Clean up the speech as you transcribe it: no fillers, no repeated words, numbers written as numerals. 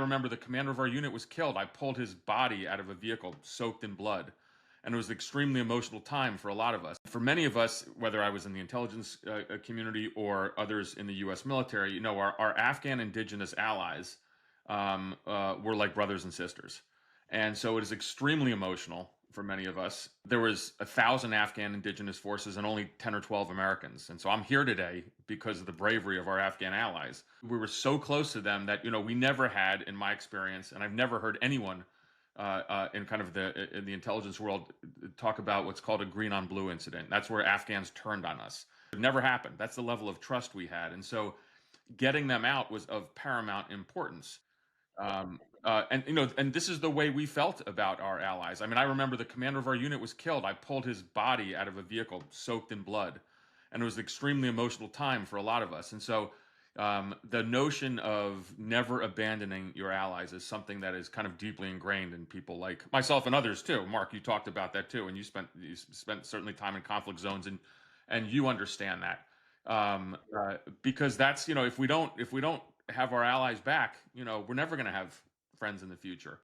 remember the commander of our unit was killed. I pulled his body out of a vehicle soaked in blood. And it was an extremely emotional time for a lot of us. For many of us, whether I was in the intelligence community or others in the U.S. military, our Afghan indigenous allies were like brothers and sisters. And so it is extremely emotional for many of us. There was 1,000 Afghan indigenous forces and only 10 or 12 Americans. And so I'm here today because of the bravery of our Afghan allies. We were so close to them that, we never had, in my experience, and I've never heard anyone in kind of in the intelligence world talk about what's called a green on blue incident. That's where Afghans turned on us. It never happened. That's the level of trust we had. And so getting them out was of paramount importance. And this is the way we felt about our allies. I mean, I remember the commander of our unit was killed. I pulled his body out of a vehicle soaked in blood, and it was an extremely emotional time for a lot of us. And so, the notion of never abandoning your allies is something that is kind of deeply ingrained in people like myself and others too. Mark, you talked about that too, and you spent certainly time in conflict zones, and you understand that because that's if we don't have our allies back, we're never going to have friends in the future.